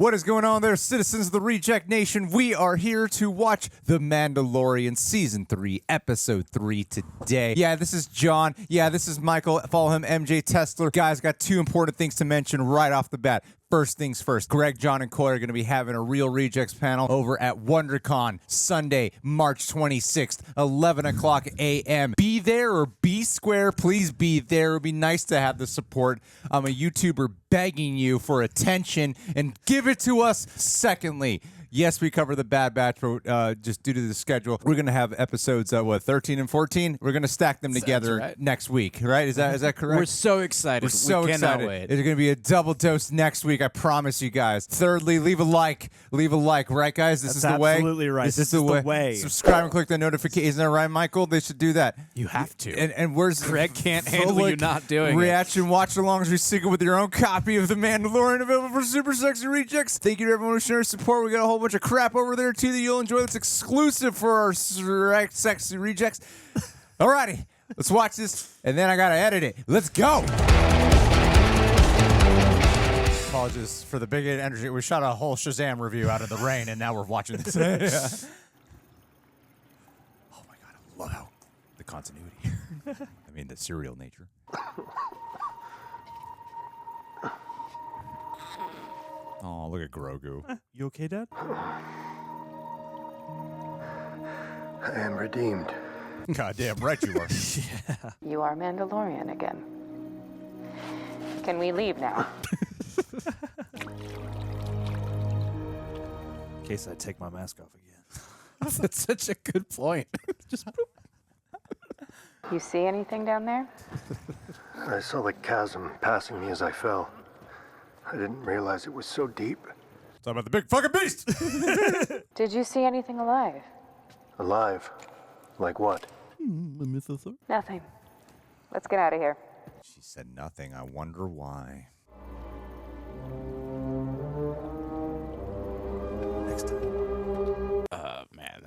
What is going on there, citizens of the Reject Nation? We are here to watch The Mandalorian Season 3, Episode 3 today. Yeah, this is John. Yeah, this is Michael. Follow him, MJ Tessler. Guys, got two important things to mention right off the bat. First things first, Greg, John, and Coy are going to be having a Real Rejects panel over at WonderCon, Sunday, March 26th, 11 o'clock a.m. Be there or be square. Please be there. It would be nice to have the support. I'm a YouTuber begging you for attention, and give it to us. Secondly, yes, we cover the Bad Batch, but just due to the schedule, we're going to have episodes, 13 and 14? We're going to stack them together next week, right? Is that correct? We're so excited. We're so excited. Wait. There's going to be a double dose next week, I promise you guys. Thirdly, leave a like. Leave a like, right, guys? This is the way. Absolutely right. This is the way. Subscribe and click the notification. Isn't that right, Michael? They should do that. You have to. And where's Greg can't handle you not doing reaction watch-alongs. Recycle with your own copy of The Mandalorian, available for Super Sexy Rejects. Thank you to everyone who shares support. We got a whole bunch of crap over there too that you'll enjoy. That's exclusive for our Sexy Rejects. Alrighty, let's watch this, and then I gotta edit it. Let's go. Apologies for the big energy. We shot a whole Shazam review out of the rain, and now we're watching this. Yeah. Oh my god, I love how the continuity. I mean, the serial nature. Oh, look at Grogu. You okay, Dad? I am redeemed. Goddamn right you are. Yeah. You are Mandalorian again. Can we leave now? In case I take my mask off again. That's such a good point. Just You see anything down there? I saw the chasm passing me as I fell. I didn't realize it was so deep. Talk about the big fucking beast. Did you see anything alive? Alive? Like what? Nothing. Let's get out of here. She said nothing. I wonder why. Next time. man.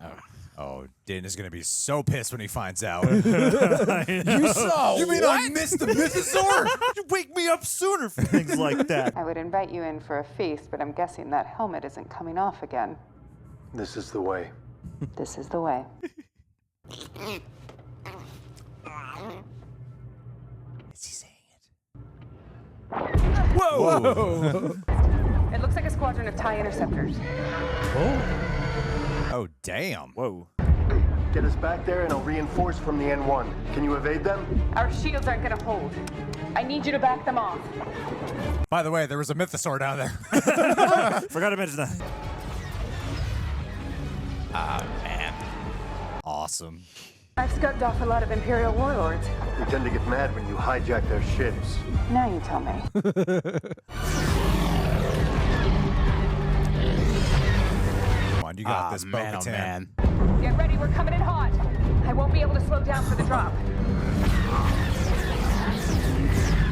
Oh, Dan is gonna be so pissed when he finds out. You saw You mean I missed the mythosaur? You wake me up sooner for things like that. I would invite you in for a feast, but I'm guessing that helmet isn't coming off again. This is the way. This is the way. Is he saying it? Whoa! It looks like a squadron of TIE interceptors. Oh, damn. Whoa. Get us back there and I'll reinforce from the N1. Can you evade them? Our shields aren't gonna hold. I need you to back them off. By the way, there was a mythosaur down there. Forgot to mention that. Ah, man. Awesome. I've scuffed off a lot of Imperial warlords. They tend to get mad when you hijack their ships. Now you tell me. Come on, you got this, man, Bo-Katan. oh, man. Get ready, we're coming in hot. I won't be able to slow down for the drop.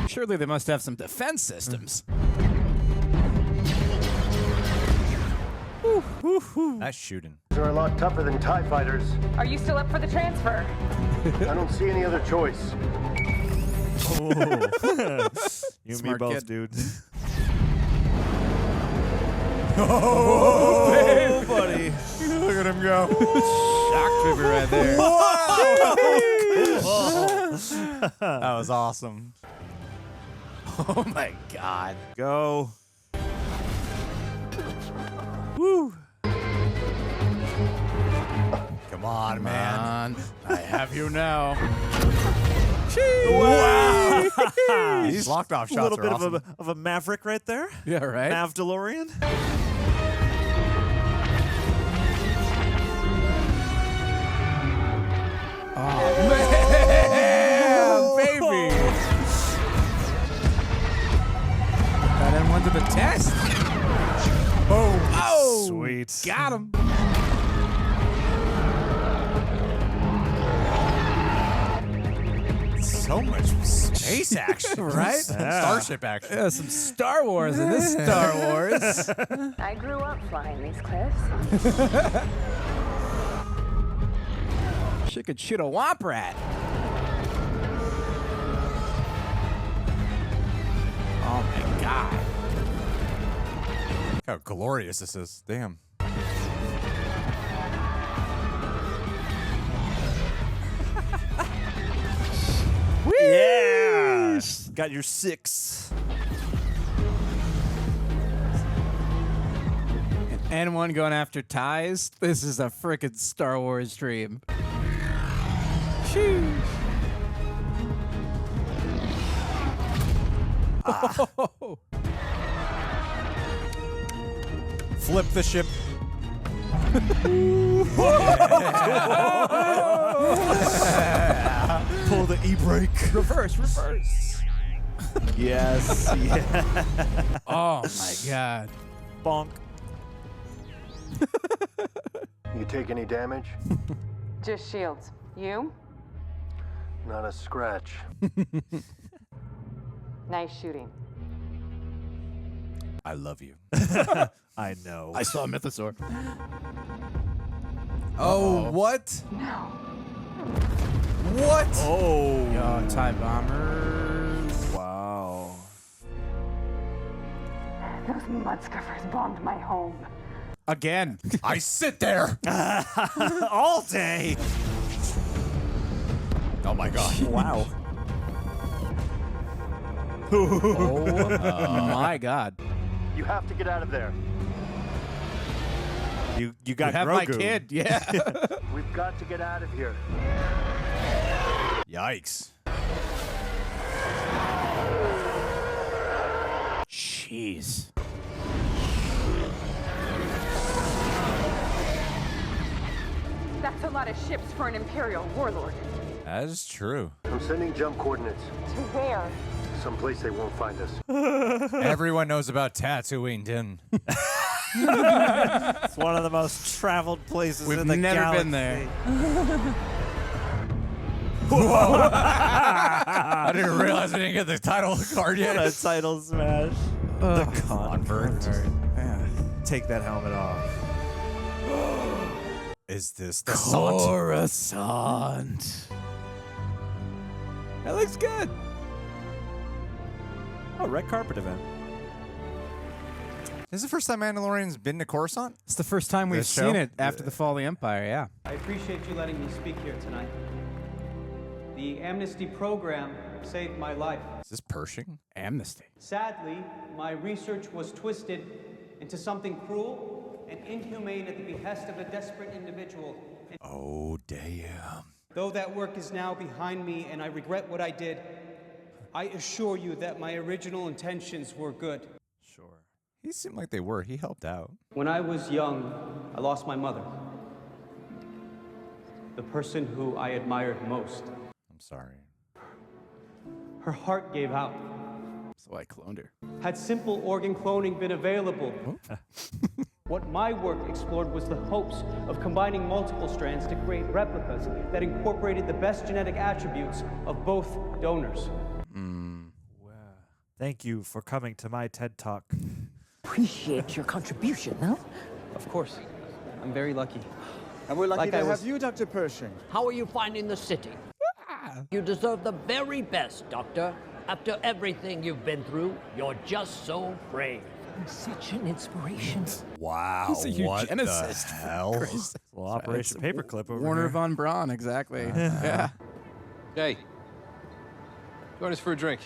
Surely they must have some defense systems. Nice shooting. They're a lot tougher than TIE fighters. Are you still up for the transfer? I don't see any other choice. You and me Smart both, kid. dude. Oh, buddy. Look at him go. Shock trooper right there. That was awesome. Oh my god. Go. Woo. Come on, man. I have you now. Wow. These locked off A shots little are bit awesome. of a maverick right there. Yeah, right? Mav DeLorean. Yeah, baby. That N1 to the test. Boom. Oh, Sweet. got him. So much space action, Right? Yeah. Starship action. Yeah, some Star Wars in this Star Wars. I grew up flying these cliffs. She could shoot a womp rat. Oh my god. How glorious this is. Damn. Yeah! Got your 6. And one going after ties. This is a frickin' Star Wars dream. Sheesh. Flip the ship. Pull the e-brake. Reverse. Yes. Yeah. Oh my god. Bonk. You take any damage? Just shields. You? Not a scratch. Nice shooting. I love you. I know. I saw a mythosaur. Oh, what? No. What? Oh. Yo, TIE bombers. Wow. Those mudscuffers bombed my home. Again. I sit there. All day. Oh my god. Wow. Oh my god. You have to get out of there. You You got have Grogu. my kid. Yeah. We've got to get out of here. Yikes. Jeez. That's a lot of ships for an Imperial warlord. That is true. I'm sending jump coordinates. To where? Someplace they won't find us. Everyone knows about Tatooine, Din. It's one of the most traveled places We've in the never galaxy. been there. I didn't realize I didn't get the title card yet. The title smash. The convert. Yeah. Take that helmet off. Is this the Coruscant? Coruscant. That looks good. Oh, red carpet event. This is the first time Mandalorian's been to Coruscant? It's the first time we've This show? seen it after the fall of the Empire, yeah. I appreciate you letting me speak here tonight. The amnesty program saved my life. Is this Pershing? Amnesty. Sadly, my research was twisted into something cruel and inhumane at the behest of a desperate individual. And Oh, damn. though that work is now behind me and I regret what I did, I assure you that my original intentions were good. Sure. He seemed like they were. He helped out. When I was young, I lost my mother. The person who I admired most. I'm sorry. Her heart gave out. So I cloned her. Had simple organ cloning been available, what my work explored was the hopes of combining multiple strands to create replicas that incorporated the best genetic attributes of both donors. Thank you for coming to my TED Talk. Appreciate your contribution, no? Of course, I'm very lucky. And we're lucky Like I to was- have you, Dr. Pershing. How are you finding the city? You deserve the very best, Doctor. After everything you've been through, you're just so brave. I'm such an inspiration. Wow. He's a what eugenicist, the for hell? Christ's sake. Well, Operation Paperclip over Warner here. von Braun, exactly. Yeah. Hey, join us for a drink.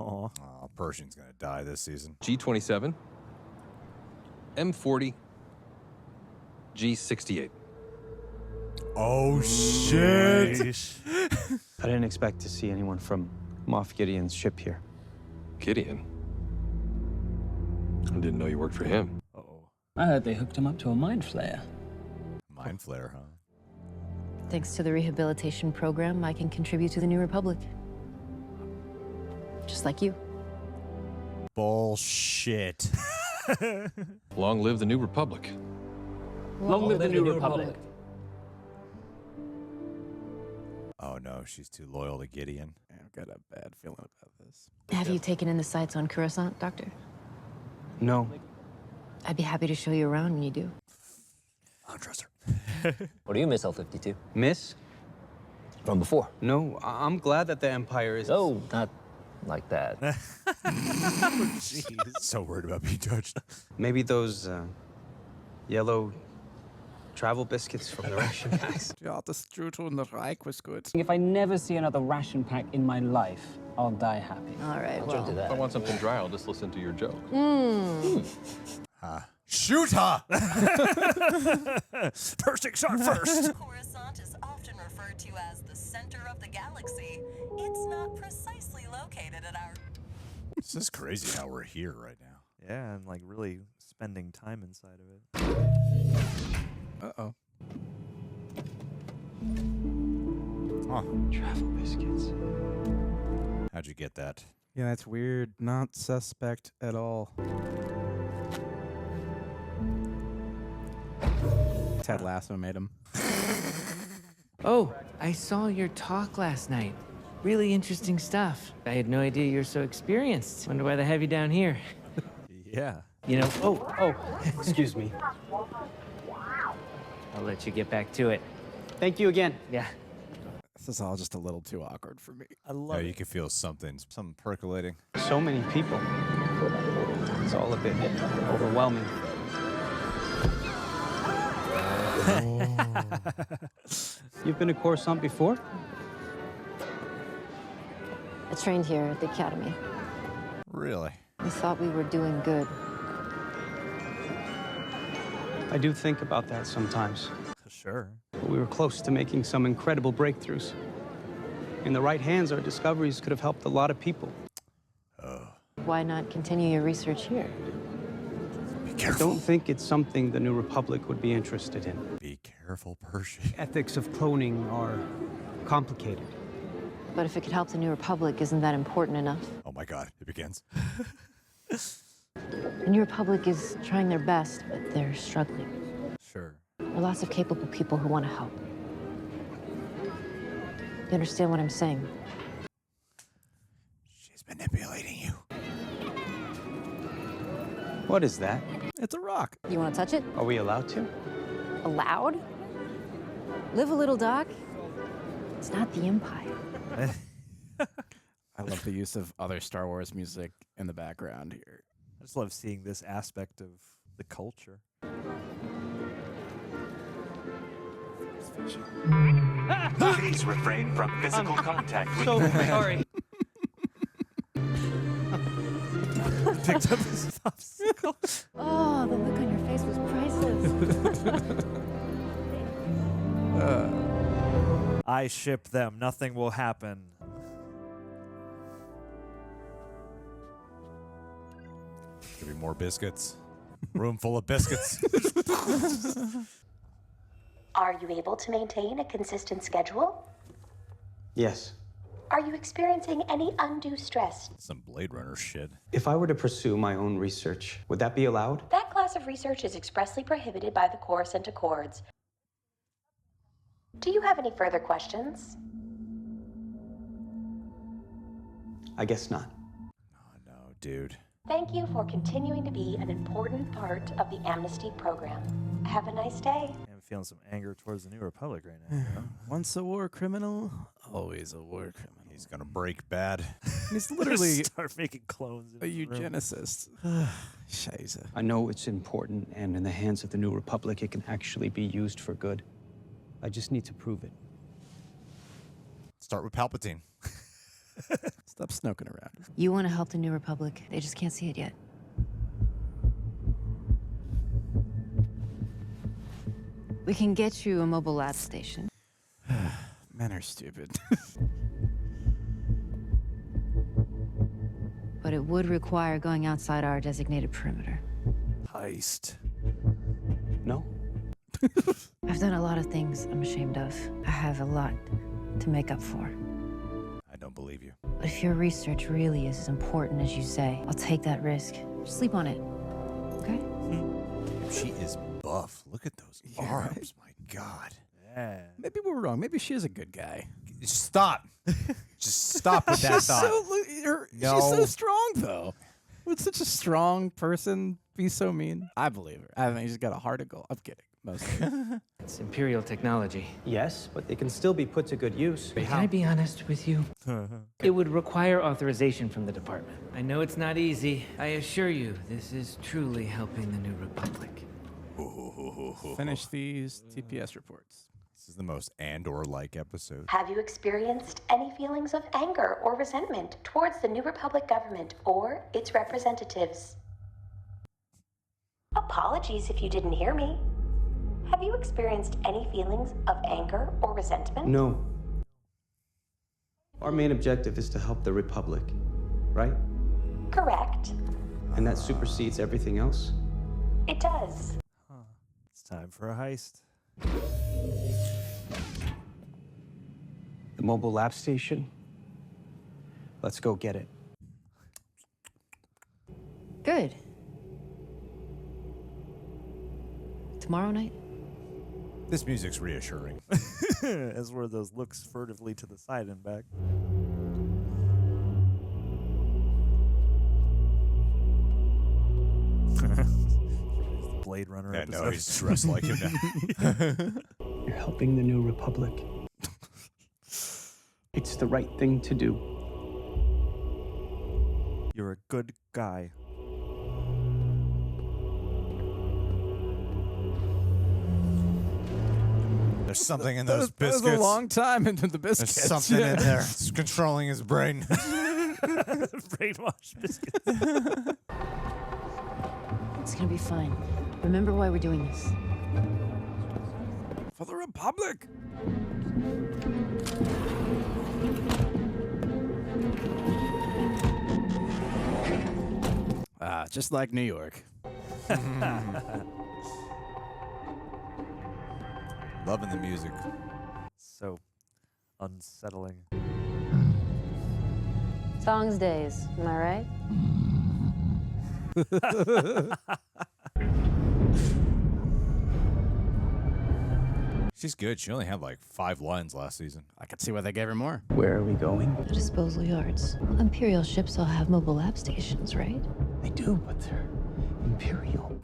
Aw. Oh, Pershing's going to die this season. G27, M40, G68. Oh, shit. Sheesh. I didn't expect to see anyone from Moff Gideon's ship here. Gideon. I didn't know you worked for him. Uh-oh. I heard they hooked him up to a mind flare. Mind flare, huh? Thanks to the rehabilitation program, I can contribute to the New Republic. Just like you. Bullshit. Long live the New Republic. Long live the New Republic. Oh, no. She's too loyal to Gideon. I've got a bad feeling about this. Have you taken in the sights on Coruscant, Doctor? No. I'd be happy to show you around when you do. I don't trust her. What do you miss, L-52? Miss? From before. No, I'm glad that the Empire is... Oh, not like that. Jeez. So worried about being judged. Maybe those yellow travel biscuits from the ration packs. Ja, das Strudel in the Reich was good. If I never see another ration pack in my life, I'll die happy. All right, Don't do If I that. want something dry, I'll just listen to your joke. Shoot her! Pershing shot first. Coruscant is often referred to as the center of the galaxy. It's not precisely located at our... This is crazy how we're here right now. Yeah, and like really spending time inside of it. Uh-oh. Huh. Travel biscuits. How'd you get that? Yeah, that's weird. Not suspect at all. Ted Lasso made him. Oh, I saw your talk last night. Really interesting stuff. I had no idea you're so experienced. Wonder why they have you down here. Yeah. You know, Oh, excuse me. I'll let you get back to it. Thank you again. Yeah. This is all just a little too awkward for me. I love You it. can feel something percolating. So many people. It's all a bit overwhelming. You've been to Coruscant before? I trained here at the academy. Really? We thought we were doing good. I do think about that sometimes. Sure. But we were close to making some incredible breakthroughs. In the right hands, our discoveries could have helped a lot of people. Why not continue your research here? Be I careful. don't think it's something the New Republic would be interested in. Be careful, Pershing. Ethics of cloning are complicated. But if it could help the New Republic, isn't that important enough? Oh my God, it begins. The New Republic is trying their best, but they're struggling. Sure. There are lots of capable people who want to help. You understand what I'm saying? She's manipulating you. What is that? It's a rock. You want to touch it? Are we allowed to? Allowed? Live a little, Doc. It's not the Empire. I love the use of other Star Wars music in the background here. I just love seeing this aspect of the culture. Please refrain from physical contact with So sorry. Picked up his popsicle. Oh, the look on your face was priceless. I ship them. Nothing will happen. Give me more biscuits. Room full of biscuits. Are you able to maintain a consistent schedule? Yes. Are you experiencing any undue stress? Some Blade Runner shit. If I were to pursue my own research, would that be allowed? That class of research is expressly prohibited by the Coruscant Accords. Do you have any further questions? I guess not. Oh no, dude. Thank you for continuing to be an important part of the amnesty program. Have a nice day. I'm feeling some anger towards the New Republic right now. You know? Once a war criminal, always a war criminal. He's gonna break bad. He's literally start making clones. a eugenicist. Scheiße. I know it's important, and in the hands of the New Republic, it can actually be used for good. I just need to prove it. Start with Palpatine. Stop snoking around. You want to help the New Republic. They just can't see it yet. We can get you a mobile lab station. Men are stupid. But it would require going outside our designated perimeter. Heist. No? I've done a lot of things I'm ashamed of. I have a lot to make up for. I don't believe you. But if your research really is as important as you say, I'll take that risk. Sleep on it. Okay? She is buff. Look at those arms. My God. Yeah. Maybe we're wrong. Maybe she is a good guy. Stop. Just stop with that She's thought. She's so strong, though. Would such a strong person be so mean? I believe her. I think she's got a heart of gold. I'm kidding. mostly. It's Imperial technology. Yes, but they can still be put to good use. Can I be honest with you? It would require authorization from the department. I know it's not easy. I assure you, this is truly helping the New Republic. Finish these TPS reports. This is the most Andor-like episode. Have you experienced any feelings of anger or resentment towards the New Republic government or its representatives? Apologies if you didn't hear me. Have you experienced any feelings of anger or resentment? No. Our main objective is to help the Republic, right? Correct. And that supersedes everything else? It does. It's time for a heist. The mobile lab station? Let's go get it. Good. Tomorrow night? This music's reassuring. As were those looks furtively to the side and back. Blade Runner episode. No, he's dressed like him now. You're helping the New Republic. It's the right thing to do. You're a good guy. There's something in those biscuits. That was a long time into the biscuits. There's something in there. It's controlling his brain. Brainwashed biscuits. It's gonna be fine. Remember why we're doing this. For the Republic. Just like New York. Loving the music. So unsettling. Songs days, am I right? She's good. She only had like 5 lines last season. I could see why they gave her more. Where are we going? The disposal yards. Imperial ships all have mobile lab stations, right? They do, but they're Imperial.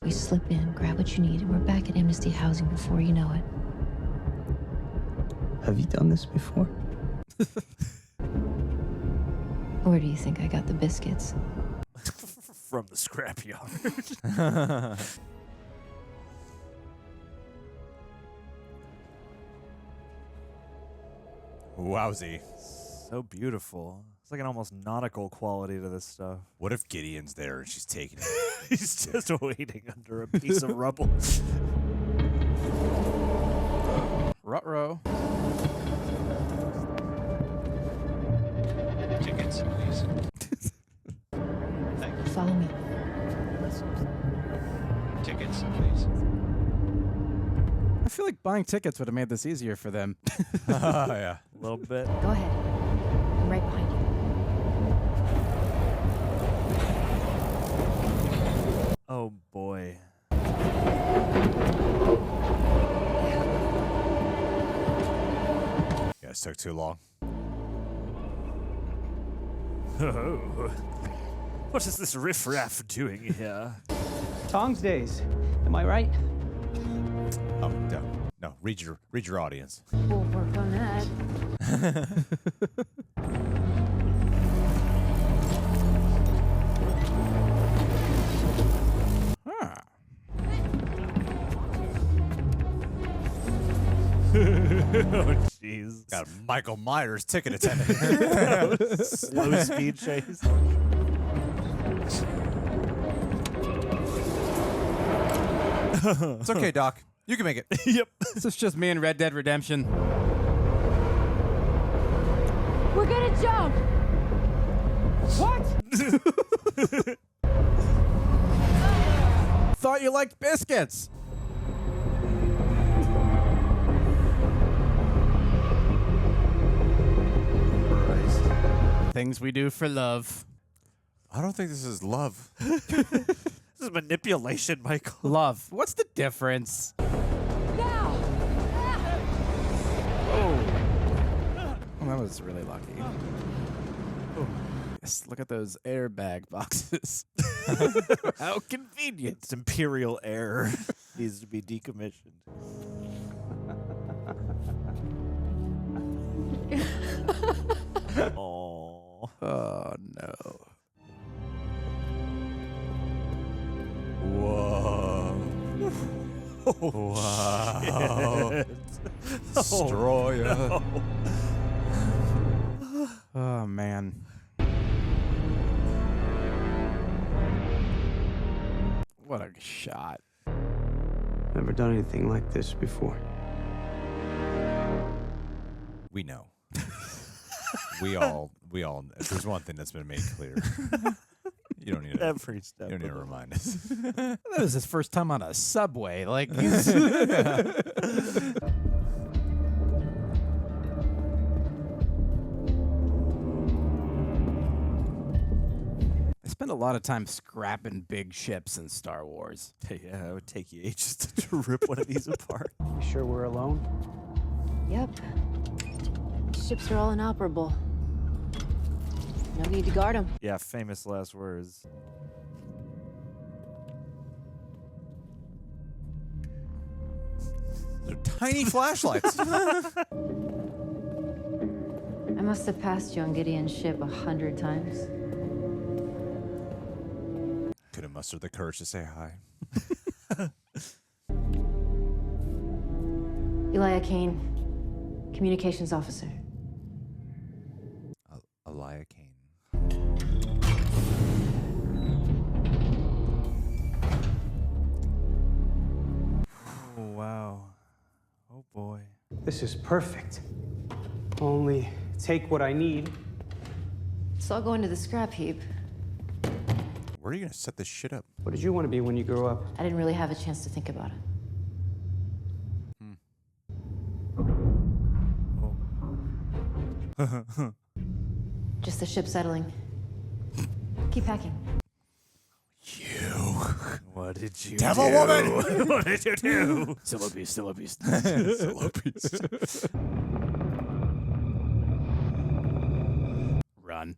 We slip in, grab what you need, and we're back at Amnesty Housing before you know it. Have you done this before? Where do you think I got the biscuits? From the scrapyard. Wowzy. So beautiful. It's like an almost nautical quality to this stuff. What if Gideon's there and she's taking it? He's just waiting under a piece of rubble. Ruh-roh. Tickets, please. Follow me. Tickets, please. I feel like buying tickets would have made this easier for them. Yeah. A little bit. Go ahead. I'm right behind you. Oh boy. You guys took too long. Oh. What is this riffraff doing here? Tongs days. Am I right? Oh, no. No, read your audience. We'll work on that. Oh, jeez. Got a Michael Myers ticket attendant. Slow speed chase. It's okay, Doc. You can make it. Yep. This is just me and Red Dead Redemption. We're gonna jump! What? Thought you liked biscuits. Things we do for love. I don't think this is love. This is manipulation, Michael. Love. What's the difference? Now! Oh, that was really lucky. Yes, look at those airbag boxes. How convenient. It's Imperial air. Needs to be decommissioned. Oh. Oh, no. Whoa. Wow. Shit. Destroyer. Oh, no. Oh, man. What a shot. Never done anything like this before. We know. we all. If there's one thing that's been made clear, you don't need to. Every step. You don't need to remind us. That was his first time on a subway. Like, I spend a lot of time scrapping big ships in Star Wars. Hey, yeah, it would take you ages to rip one of these apart. You sure we're alone? Yep. Ships are all inoperable. No need to guard them. Yeah, famous last words. They're tiny flashlights. I must have passed you on Gideon's ship 100 times. Couldn't muster the courage to say hi. Elia Kane, communications officer. Elia Kane. Oh, wow. Oh, boy. This is perfect. Only take what I need. So I'll go into the scrap heap. Where are you gonna set this shit up? What did you want to be when you grow up? I didn't really have a chance to think about it. Just the ship settling. Keep packing. What did you Devil do? woman! What did you do? Still a beast, still a beast. Still a beast. Run.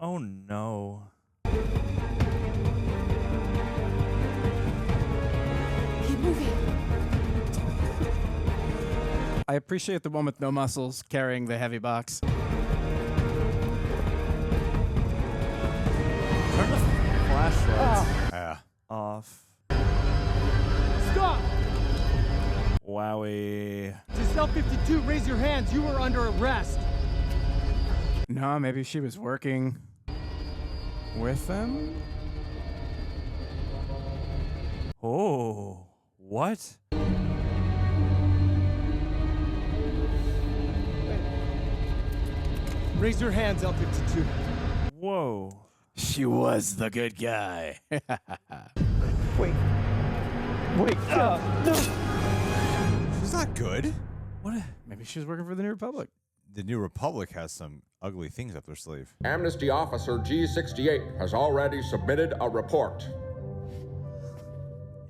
Oh no. Keep moving. I appreciate the one with no muscles carrying the heavy box. Turn the flashlights off. Stop! Wowie. To Cell 52, raise your hands. You are under arrest. No, maybe she was working with them? Oh, what? Raise your hands, L52. Whoa. She was the good guy. Wait. No. She's not good. What? Maybe she was working for the New Republic. The New Republic has some ugly things up their sleeve. Amnesty Officer G68 has already submitted a report.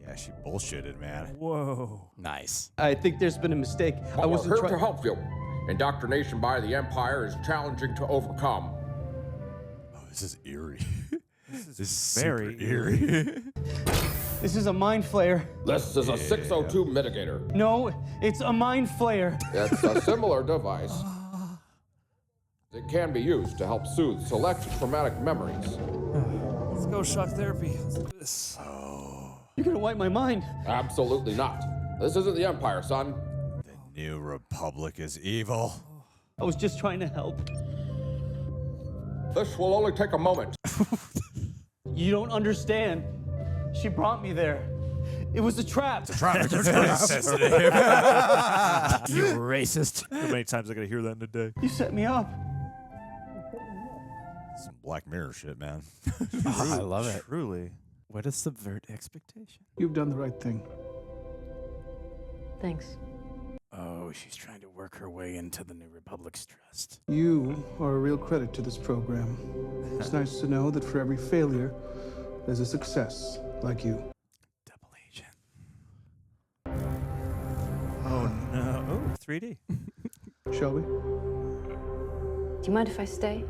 Yeah, she bullshitted, man. Whoa. Nice. I think there's been a mistake. But we're here to help you. Indoctrination by the Empire is challenging to overcome. Oh, this is eerie. This is very super eerie. This is a mind flayer. This is a 602 mitigator. No, it's a mind flayer. It's a similar device. It can be used to help soothe select traumatic memories. Let's go shock therapy. Let's do this. You're gonna wipe my mind. Absolutely not. This isn't the Empire, son. The New Republic is evil. I was just trying to help. This will only take a moment. You don't understand. She brought me there. It was a trap. It's a trap. You're sensitive. You racist. How many times I gotta hear that in a day? You set me up. Some Black Mirror shit, man. I love it. Truly. Way to subvert expectation. You've done the right thing. Thanks. Oh, she's trying to work her way into the New Republic's trust. You are a real credit to this program. It's nice to know that for every failure, there's a success like you. Double agent. Oh no. Oh, 3D. Shall we? Do you mind if I stay?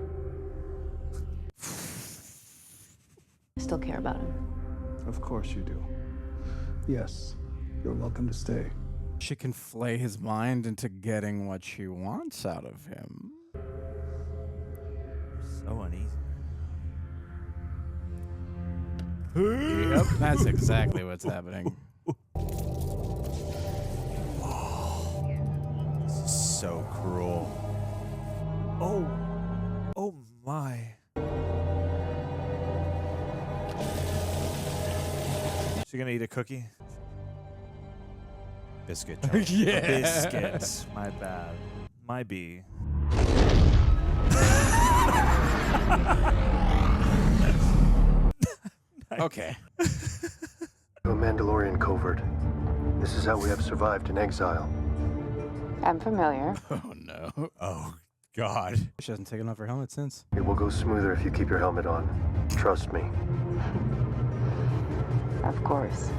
I still care about him. Of course you do. Yes, you're welcome to stay. She can flay his mind into getting what she wants out of him. So uneasy. Yep, that's exactly what's happening. This is so cruel. Oh. Oh my. She gonna eat a cookie? Biscuit. Yeah. A biscuit. My bad. My bee. Okay. To a Mandalorian covert. This is how we have survived in exile. I'm familiar. Oh no. Oh, God. She hasn't taken off her helmet since. It will go smoother if you keep your helmet on. Trust me. Of course.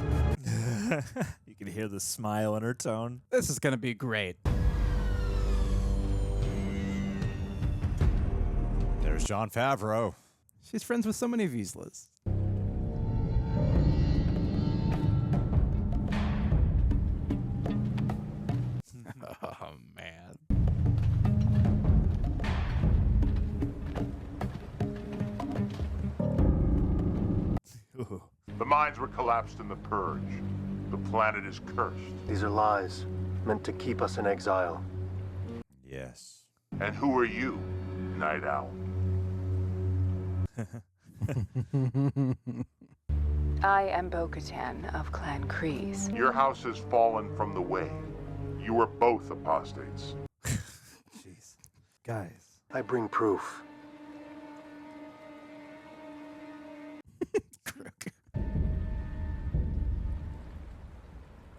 You can hear the smile in her tone. This is gonna be great. There's Jon Favreau. She's friends with so many Vizslas. Oh, man. The mines were collapsed in the Purge. The planet is cursed. These are lies, meant to keep us in exile. Yes. And who are you, Night Owl? I am Bo-Katan of Clan Kryze. Your house has fallen from the way. You are both apostates. Jeez. Guys. I bring proof.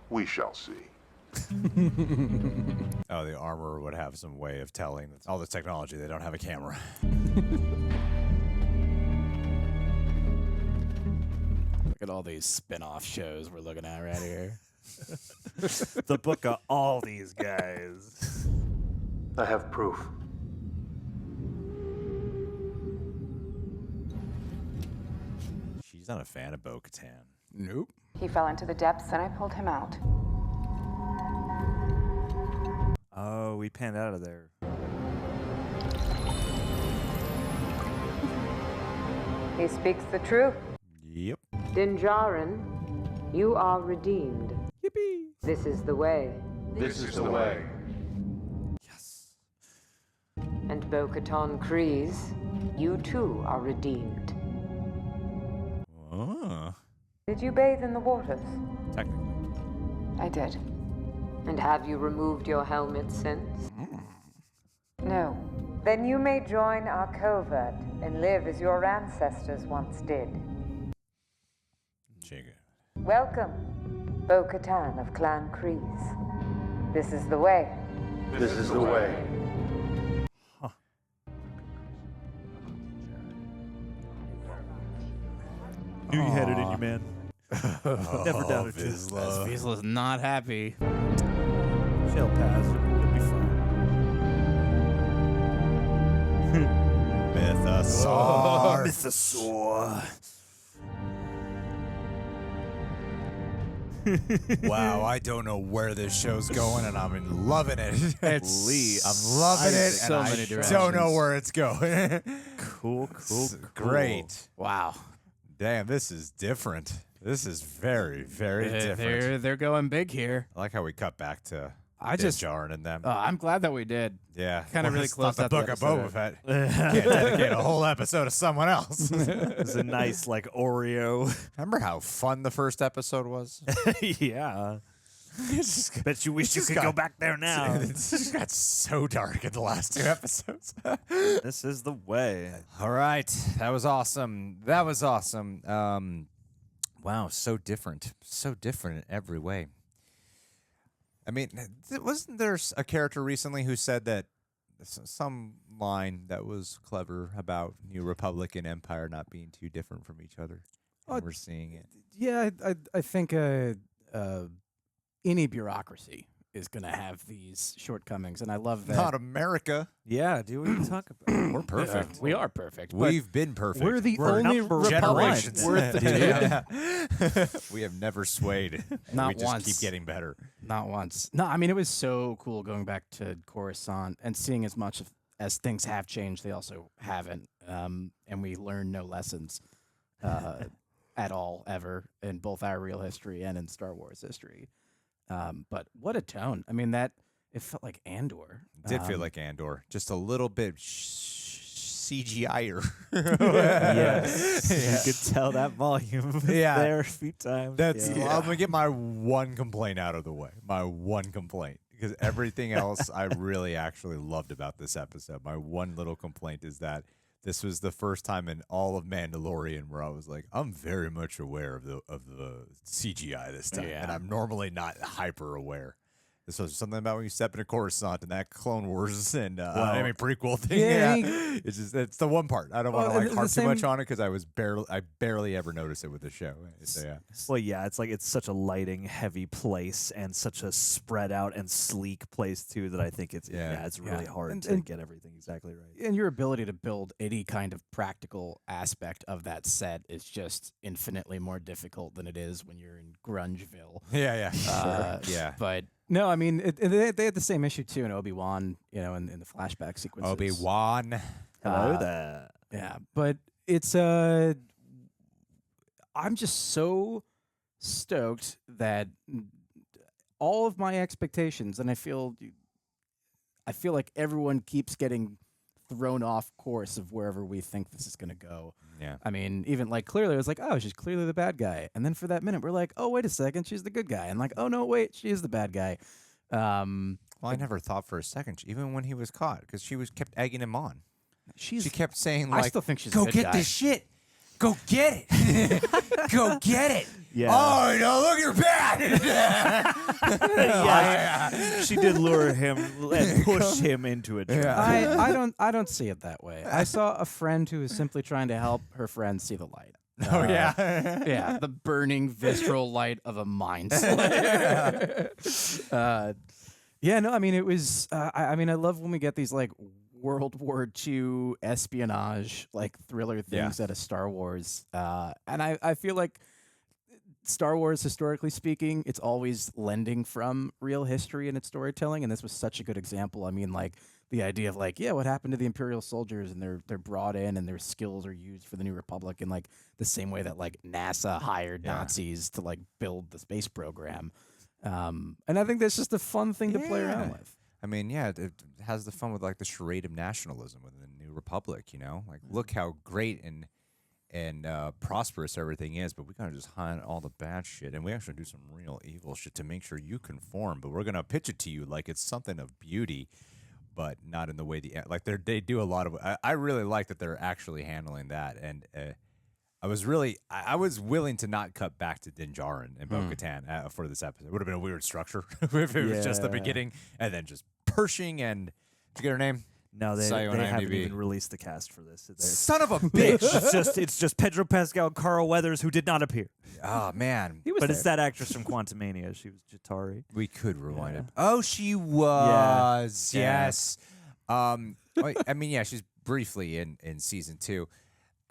We shall see. Oh, the armor would have some way of telling. All this technology, they don't have a camera. Look at all these spin-off shows we're looking at right here. The book of all these guys. I have proof. She's not a fan of Bo-Katan. Nope. He fell into the depths and I pulled him out. Oh, we panned out of there. He speaks the truth. Yep. Djarin, you are redeemed. Yippee! This is the way. This is the way. And Bo-Katan Kryze, you too are redeemed. Oh. Did you bathe in the waters? Technically. I did. And have you removed your helmet since? No. Then you may join our covert and live as your ancestors once did. Welcome, Bo-Katan of Clan Kryze. This is the way. This is the way. Knew you had it in you, man. Never doubted you. Vizsla. Vizsla's not happy. She'll pass. It'll be fine. Mythosaur. Mythosaur. Wow, I don't know where this show's going, and I'm loving it. I'm loving it, so and many I directions. don't know where it's going. Cool. Great. Wow. Damn, this is different. This is very, very different. They're going big here. I like how we cut back to I just Djarin and them. I'm glad that we did. Yeah, Kind of really it's close not out the book the of Boba episode. Fett. Can't dedicate a whole episode to someone else. It's a nice, like, Oreo. Remember how fun the first episode was? Yeah. Bet you wish you could go back there now. It just got so dark in the last two episodes. This is the way. All right. That was awesome. Wow, so different. So different in every way. I mean, wasn't there a character recently who said that some line that was clever about New Republic and Empire not being too different from each other? And we're seeing it. Yeah, I think any bureaucracy is going to have these shortcomings, and I love that. Not America. Yeah, dude, what are you talking about? We're perfect. We are perfect. We've been perfect. We're the We're only number republic one. worth the dude. We have never swayed. Not we just once. keep getting better. Not once. No, I mean, it was so cool going back to Coruscant and seeing as much as things have changed, they also haven't. And we learn no lessons at all, ever, in both our real history and in Star Wars history. But what a tone. I mean, it felt like Andor. It did feel like Andor. Just a little bit CGI-er. Yes. Yeah. You could tell that volume there a few times. That's. I'm going to get my one complaint out of the way. My one complaint. Because everything else I really actually loved about this episode. My one little complaint is that this was the first time in all of Mandalorian where I was like, I'm very much aware of the CGI this time, and I'm normally not hyper aware. This was something about when you step into Coruscant and that Clone Wars and prequel thing. Yeah, it's the one part I don't want to harp too much on it because I barely ever noticed it with the show. So, yeah. Well, yeah, it's such a lighting heavy place and such a spread out and sleek place too that I think it's really hard to get everything exactly right. And your ability to build any kind of practical aspect of that set is just infinitely more difficult than it is when you're in Grungeville. Yeah. Sure. Yeah. But no, I mean, they had the same issue too in Obi-Wan, in the flashback sequences. Obi-Wan. Hello there. Yeah, but it's I'm just so stoked that all of my expectations, and I feel like everyone keeps getting thrown off course of wherever we think this is going to go. Yeah. I mean, even like clearly it was like, oh, she's clearly the bad guy. And then for that minute, we're like, oh, wait a second, she's the good guy. And like, oh, no, wait, she is the bad guy. Well, I never thought for a second, even when he was caught, because she kept egging him on. She kept saying, like, I still think she's go a good get guy. this shit. Go get it. Go get it. Yeah. Oh, no, look, you're bad. She did lure him and push him into a trap. I don't see it that way. I saw a friend who was simply trying to help her friend see the light. Yeah, the burning visceral light of a mind slayer. I mean, it was. I mean, I love when we get these like World War II espionage like thriller things out of Star Wars, and I feel like Star Wars, historically speaking, it's always lending from real history in its storytelling, and this was such a good example. I mean, like the idea of like, what happened to the Imperial soldiers, and they're brought in, and their skills are used for the New Republic in like the same way that like NASA hired Nazis to like build the space program, and I think that's just a fun thing to play around with. I mean, it has the fun with like the charade of nationalism within the New Republic. Like look how great and prosperous everything is, but we gotta just hide all the bad shit, and we actually do some real evil shit to make sure you conform. But we're gonna pitch it to you like it's something of beauty, but not in the way they do a lot of. I really like that they're actually handling that, and I was willing to not cut back to Djarin and Bo-Katan for this episode. It would have been a weird structure if it was just the beginning and then just Pershing and did you get her name? No, they haven't even released the cast for this. Son of a bitch! It's just Pedro, Pascal, Carl Weathers, who did not appear. Oh man, it's that actress from Quantumania. She was Jatari. We could rewind it. Oh, she was. Yeah. Yes. I mean, she's briefly in season 2.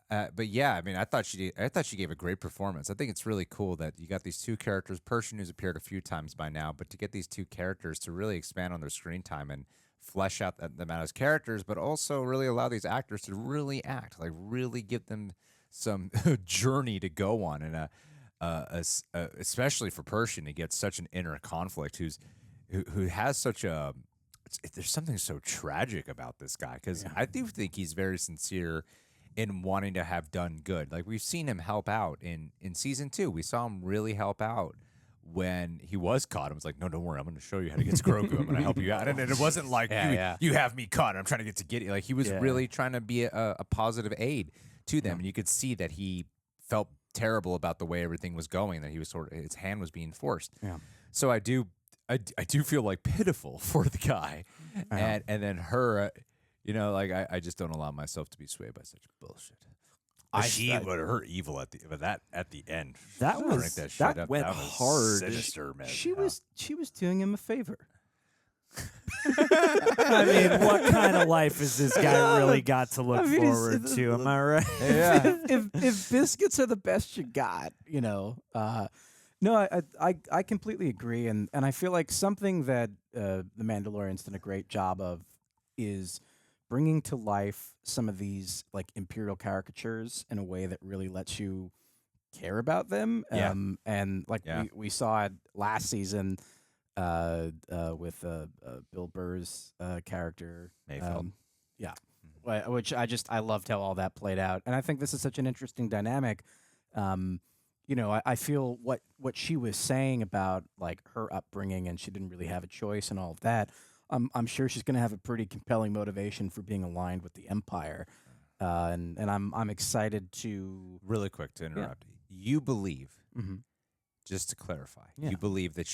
But yeah, I mean, I thought she gave a great performance. I think it's really cool that you got these two characters, Pershing, who's appeared a few times by now, but to get these two characters to really expand on their screen time and flesh out them out as characters, but also really allow these actors to really act, like really give them some journey to go on, and especially for Pershing to get such an inner conflict, who has such a. There's something so tragic about this guy, because I do think he's very sincere in wanting to have done good. Like we've seen him help out in season 2. We saw him really help out when he was caught. I was like, no, don't worry, I'm going to show you how to get to Grogu. I'm going to help you out. And it wasn't like you have me caught. I'm trying to get you. Like he was really trying to be a positive aid to them, and you could see that he felt terrible about the way everything was going. That he was his hand was being forced. Yeah. So I do feel like pitiful for the guy, and then her. I just don't allow myself to be swayed by such bullshit. Her evil at the end. That went hard. Sinister, man. She was doing him a favor. I mean, what kind of life has this guy really got to look forward to? Am I right? Yeah. if biscuits are the best you got, no, I completely agree, and I feel like something that the Mandalorian's done a great job of is bringing to life some of these like Imperial caricatures in a way that really lets you care about them. And like we saw it last season with Bill Burr's character Mayfeld. Which I loved how all that played out, and I think this is such an interesting dynamic. I feel what she was saying about like her upbringing, and she didn't really have a choice and all of that. I'm sure she's going to have a pretty compelling motivation for being aligned with the Empire, and I'm excited to. Really quick to interrupt. You believe, just to clarify, Yeah. you believe that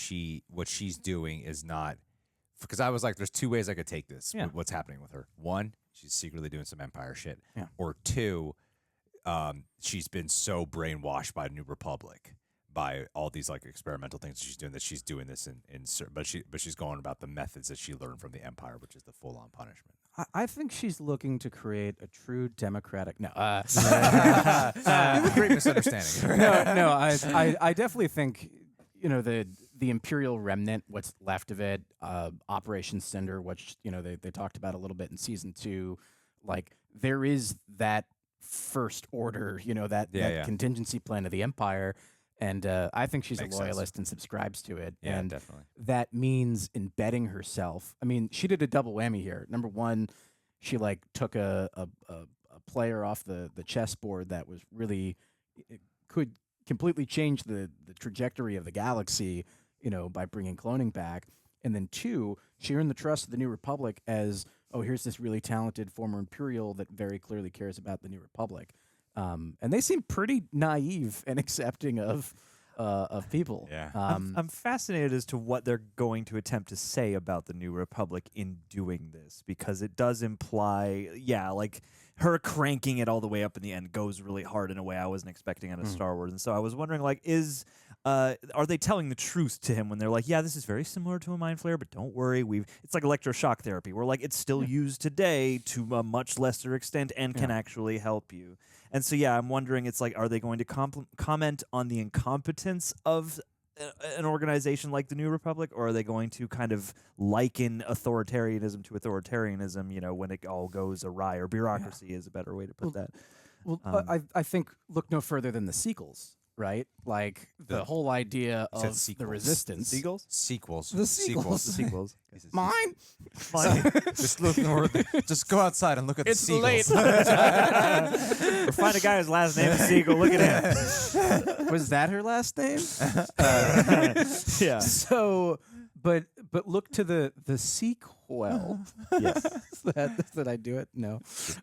what she's doing is not, because I was like, there's two ways I could take this. Yeah. What's happening with her? One, she's secretly doing some Empire shit. Yeah. Or two, she's been so brainwashed by New Republic, by all these like experimental things she's doing this but she's going about the methods that she learned from the Empire, which is the full-on punishment. I think she's looking to create a true democratic. No, great misunderstanding. no. I definitely think the Imperial remnant, what's left of it, Operation Cinder, which they talked about a little bit in season 2. Like there is that first order, that contingency plan of the Empire. And I think she's Makes a loyalist sense. and subscribes to it. Yeah, and definitely. that means embedding herself. I mean, she did a double whammy here. Number one, she like took a player off the chessboard that was really could completely change the trajectory of the galaxy, by bringing cloning back. And then two, she earned the trust of the New Republic as, oh, here's this really talented former Imperial that very clearly cares about the New Republic. And they seem pretty naive and accepting of people. Yeah. I'm fascinated as to what they're going to attempt to say about the New Republic in doing this, because it does imply, like her cranking it all the way up in the end goes really hard in a way I wasn't expecting out of Star Wars. And so I was wondering, like, are they telling the truth to him when they're like, yeah, this is very similar to a mind flayer, but don't worry, it's like electroshock therapy. We're like, it's still used today to a much lesser extent and can actually help you. And so, I'm wondering, it's like, are they going to comment on the incompetence of an organization like the New Republic, or are they going to kind of liken authoritarianism to authoritarianism, when it all goes awry, or bureaucracy is a better way to put that? Well, I think look no further than the sequels, right? Like the whole idea of the Resistance. Sequels? Sequels. The sequels. The sequels. Mine? Just look north. Just go outside and look at the seagulls. Late. Or find a guy whose last name is Siegel. Look at him. Was that her last name? Yeah. So, but look to the sequel. Yes. Did I do it? No.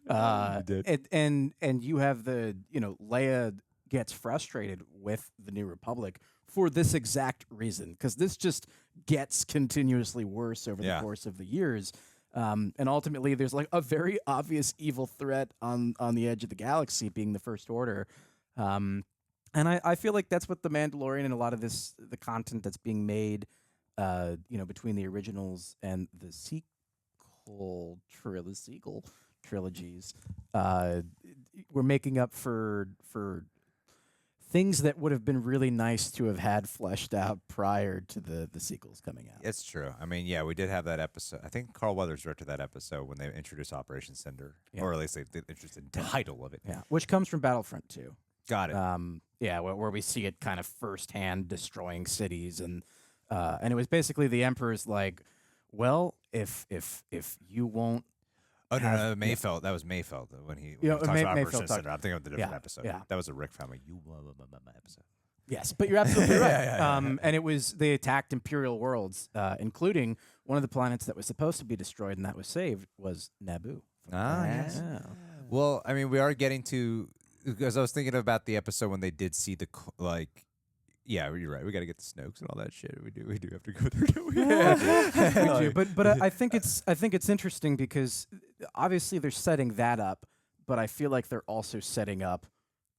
You did. And you have Leia gets frustrated with the New Republic for this exact reason, because this just gets continuously worse over the course of the years. And ultimately, there's like a very obvious evil threat on the edge of the galaxy, being the First Order. And I feel like that's what the Mandalorian and a lot of the content that's being made, between the originals and the sequel trilogies, we're making up for things that would have been really nice to have had fleshed out prior to the sequels coming out. It's true. I mean, we did have that episode. I think Carl Weathers directed that episode when they introduced Operation Cinder, or at least they introduced the title of it. Yeah, which comes from Battlefront 2. Got it. Where we see it kind of firsthand destroying cities, and it was basically the Emperor's like, well, if you won't. Oh no, Mayfeld. That was Mayfeld when he talks about Operation Cinder. I'm thinking of the different episode. Yeah. That was a Rick family. Episode. Yes, but you're absolutely right. And it was they attacked Imperial worlds, including one of the planets that was supposed to be destroyed and that was saved was Naboo. Yes. Well, I mean, we are getting to, because I was thinking about the episode when they did see the Yeah, you're right. We got to get the Snokes and all that shit. We do have to go there, don't we? We do. But I think it's interesting because obviously they're setting that up, but I feel like they're also setting up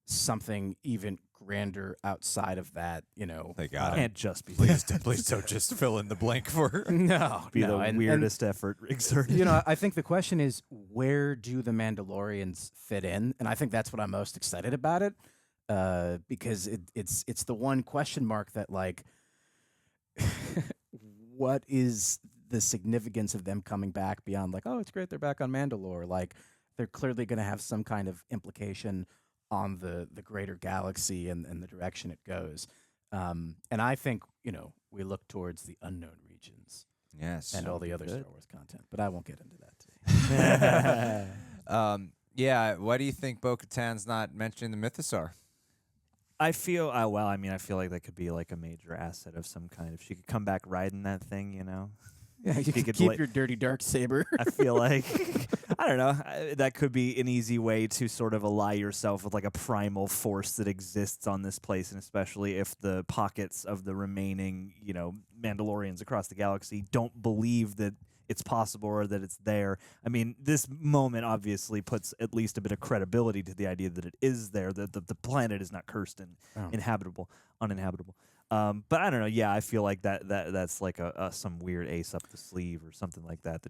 something even grander outside of that, you know. They got Can't just be. Please don't just fill in the blank for her. No, Be no, the weirdest effort exerted. You know, I think the question is, where do the Mandalorians fit in? And I think that's what I'm most excited about it, because it's the one question mark that, like, what is the significance of them coming back beyond, like, oh, it's great they're back on Mandalore? Like, they're clearly going to have some kind of implication on the greater galaxy and the direction it goes. And I think, you know, we look towards the unknown regions. Yes. And all the other Star Wars content. But I won't get into that today. Yeah, why do you think Bo-Katan's not mentioning the Mythosaur? I feel, I feel like that could be like a major asset of some kind. If she could come back riding that thing, you know. Yeah, you could keep your dirty dark saber. I feel like, I don't know, that could be an easy way to sort of ally yourself with like a primal force that exists on this place, and especially if the pockets of the remaining, you know, Mandalorians across the galaxy don't believe that it's possible or that it's there. I mean, this moment obviously puts at least a bit of credibility to the idea that it is there, that the planet is not cursed and uninhabitable. But I don't know. Yeah, I feel like that's like some weird ace up the sleeve or something like that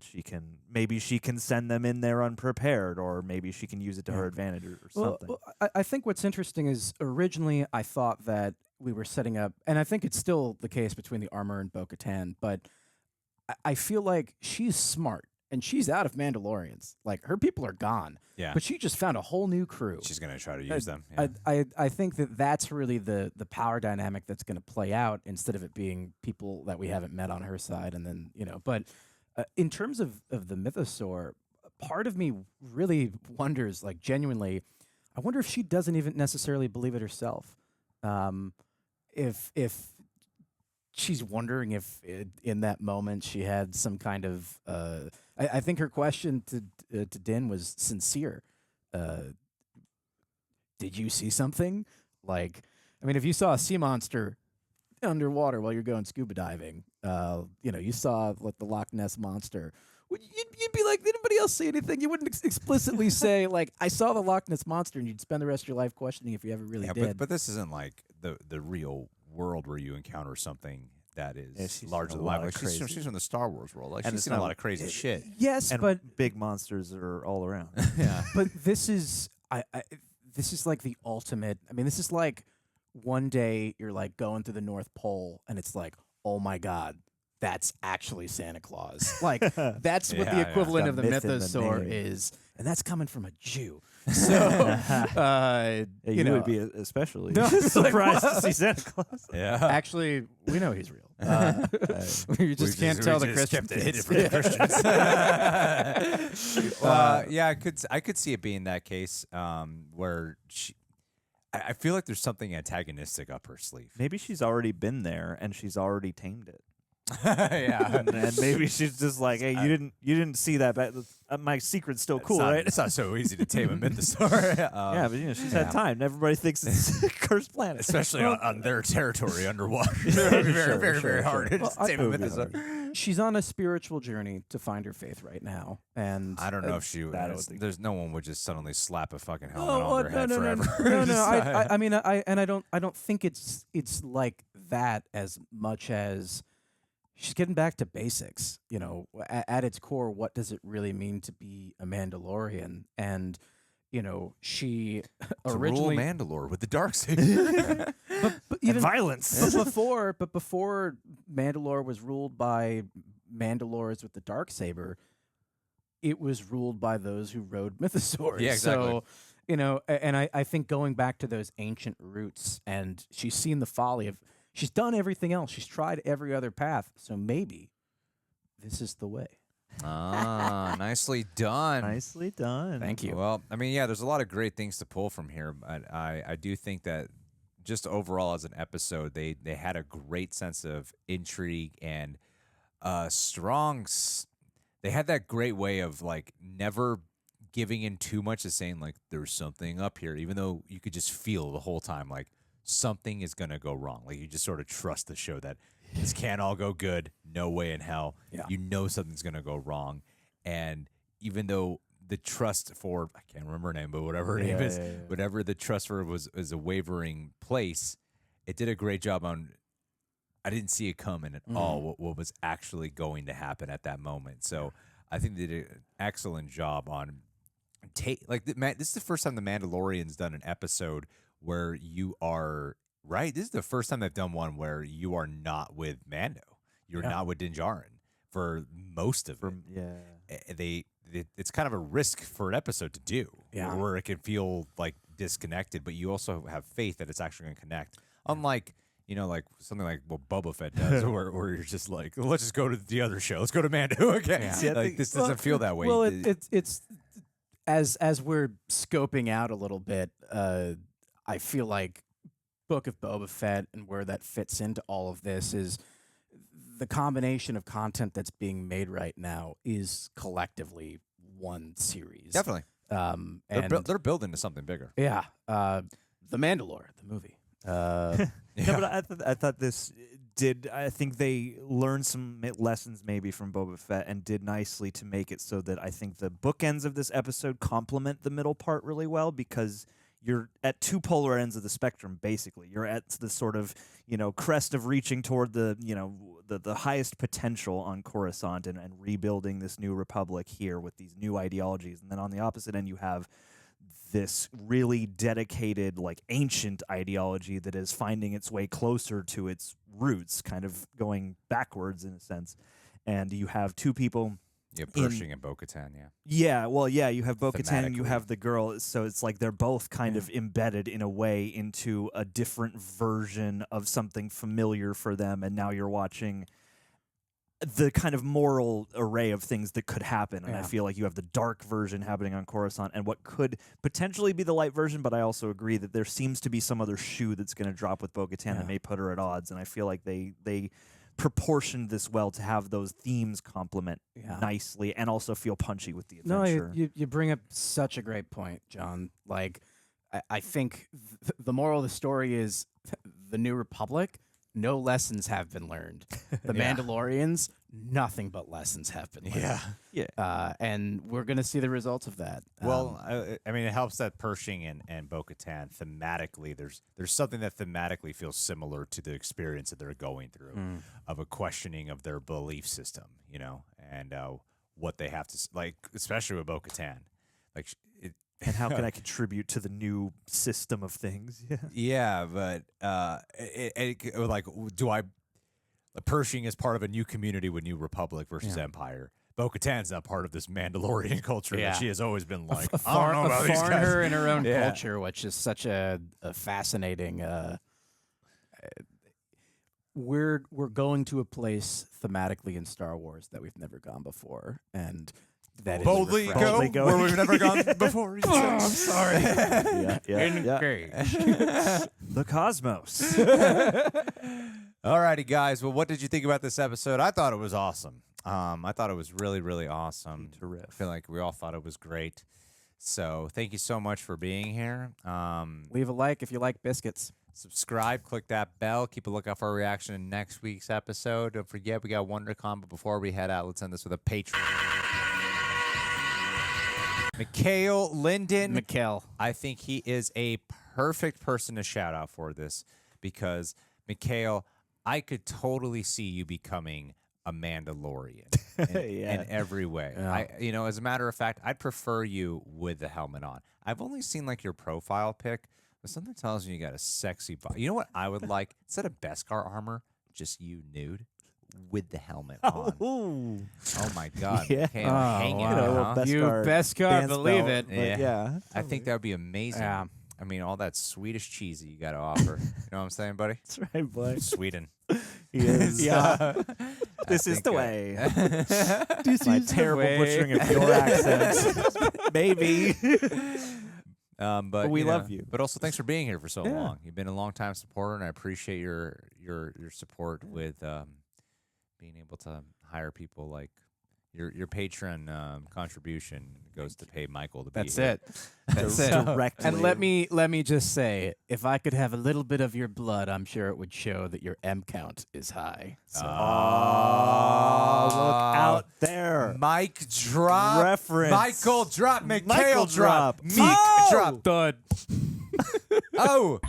maybe she can send them in there unprepared, or maybe she can use it to her advantage or something. Well, I think what's interesting is originally I thought that we were setting up, and I think it's still the case between the armor and Bo-Katan, but I feel like she's smart. And she's out of Mandalorians. Like, her people are gone. Yeah. But she just found a whole new crew. She's going to try to use them. Yeah. I think that's really the power dynamic that's going to play out, instead of it being people that we haven't met on her side. And then, you know, but in terms of the Mythosaur, part of me really wonders, like, genuinely, I wonder if she doesn't even necessarily believe it herself. If she's wondering if in that moment she had some kind of I think her question to Din was sincere. Did you see something? Like, I mean, if you saw a sea monster underwater while you're going scuba diving, you know, you saw like the Loch Ness monster, you'd be like, did anybody else see anything? You wouldn't explicitly say, like, I saw the Loch Ness monster, and you'd spend the rest of your life questioning if you ever really did. But this isn't like the real world where you encounter something that is larger than life. Like she's in the Star Wars world. Like, she's seen a lot of crazy shit. Yes, and but big monsters are all around. Yeah. But this is this is like the ultimate. I mean, this is like one day you're like going through the North Pole, and it's like, oh my God, that's actually Santa Claus. Like, that's what the equivalent of the Mythosaur is, and that's coming from a Jew. So, you know, would be especially surprised to see Santa Claus. Yeah, actually, we know he's real. You just can't tell the Christians. Yeah, I could see it being that case where I feel like there's something antagonistic up her sleeve. Maybe she's already been there and she's already tamed it. Yeah, and maybe she's just like, hey, you didn't see that back. My secret's still cool, right? It's not so easy to tame a Mythosaur. Yeah, but you know, she's had time. Everybody thinks it's a cursed planet, especially on their territory underwater. It would be very hard to tame a Mythosaur. She's on a spiritual journey to find her faith right now, and I don't know if she. There's no one would just suddenly slap a fucking helmet Oh, on their head forever. No. I mean, I don't think it's like that as much as she's getting back to basics. You know, at its core, what does it really mean to be a Mandalorian? And you know, she originally rule Mandalore with the darksaber, but even violence. But before Mandalore was ruled by Mandalores with the darksaber, it was ruled by those who rode mythosaurs. Yeah, exactly. So, you know, and I think going back to those ancient roots, and she's seen the folly of. She's done everything else. She's tried every other path. So maybe this is the way. Ah, nicely done. Nicely done. Thank you. Well, I mean, yeah, there's a lot of great things to pull from here. But I do think that just overall as an episode, they had a great sense of intrigue and they had that great way of like never giving in too much to saying like there's something up here, even though you could just feel the whole time like something is going to go wrong. Like you just sort of trust the show that this can't all go good. No way in hell. Yeah. You know something's going to go wrong. And even though the trust for, I can't remember her name, but whatever her name is, whatever the trust for is a wavering place. It did a great job on. I didn't see it coming at all. What was actually going to happen at that moment. So I think they did an excellent job on this is the first time the Mandalorian's done an episode where you are right. This is the first time they've done one where you are not with Mando. You're not with Djarin for most of it. It's kind of a risk for an episode to do, where it can feel like disconnected, but you also have faith that it's actually going to connect. Unlike, like something like what Boba Fett does, where you're just like, let's just go to the other show. Let's go to Mando. Okay, this doesn't feel that way. Well, it's as we're scoping out a little bit. I feel like Book of Boba Fett and where that fits into all of this is the combination of content that's being made right now is collectively one series. Definitely. And they're building to something bigger. Yeah. The Mandalorian, the movie. But I thought this did. I think they learned some lessons maybe from Boba Fett and did nicely to make it so that I think the bookends of this episode complement the middle part really well, because you're at two polar ends of the spectrum. Basically, you're at the sort of crest of reaching toward the the highest potential on Coruscant and rebuilding this new republic here with these new ideologies, and then on the opposite end you have this really dedicated, like, ancient ideology that is finding its way closer to its roots, kind of going backwards in a sense. And you have two people. Yeah, Pershing and Bo-Katan, you have Bo-Katan, you have the girl, so it's like they're both kind of embedded in a way into a different version of something familiar for them, and now you're watching the kind of moral array of things that could happen. And I feel like you have the dark version happening on Coruscant and what could potentially be the light version, but I also agree that there seems to be some other shoe that's going to drop with Bo-Katan that may put her at odds, and I feel like they proportioned this well to have those themes complement nicely and also feel punchy with the adventure. No, you bring up such a great point, John. Like, I think the moral of the story is the New Republic, no lessons have been learned. The Mandalorians, nothing but lessons have been learned. And we're going to see the results of that. Well, I mean, it helps that Pershing and Bo-Katan thematically, there's something that thematically feels similar to the experience that they're going through of a questioning of their belief system, and what they have to, like, especially with Bo-Katan. Like, and how can I contribute to the new system of things? But Pershing is part of a new community with New Republic versus Empire. Bo-Katan's not part of this Mandalorian culture that she has always been like, I don't know about these guys. Foreigner in her own culture, which is such a fascinating. We're going to a place thematically in Star Wars that we've never gone before, and that boldly is go where we've never gone before. I'm sorry. Engage. The cosmos. Alrighty, guys. Well, what did you think about this episode? I thought it was awesome. I thought it was really, really awesome. Terrific. I feel like we all thought it was great. So thank you so much for being here. Leave a like if you like biscuits. Subscribe, click that bell. Keep a lookout for our reaction in next week's episode. Don't forget, we got WonderCon, but before we head out, let's end this with a Patron. Mikhail Linden. Mikhail. I think he is a perfect person to shout out for this because, Mikhail, I could totally see you becoming a Mandalorian in every way. As a matter of fact, I'd prefer you with the helmet on. I've only seen like your profile pic, but something tells me you got a sexy body. You know what I would like? Instead of Beskar armor, just you nude with the helmet on. Oh my God. Mikhail, hang it. You Beskar, believe it. I think that would be amazing. Yeah. I mean, all that Swedish cheese that you got to offer. You know what I'm saying, buddy? That's right, boy. Sweden. He is. This is the way. My terrible butchering of your accent. Maybe. But we love you. But also, thanks for being here for so long. You've been a long-time supporter, and I appreciate your support with being able to hire people like Your Patron contribution goes to pay Michael to be That's here. it. That's it. Directly. And let me just say, if I could have a little bit of your blood, I'm sure it would show that your M count is high. So. Look out there. Mike drop. Reference. Michael drop. Michael Mikhail drop. drop. Meek Oh! drop. Thud. Oh.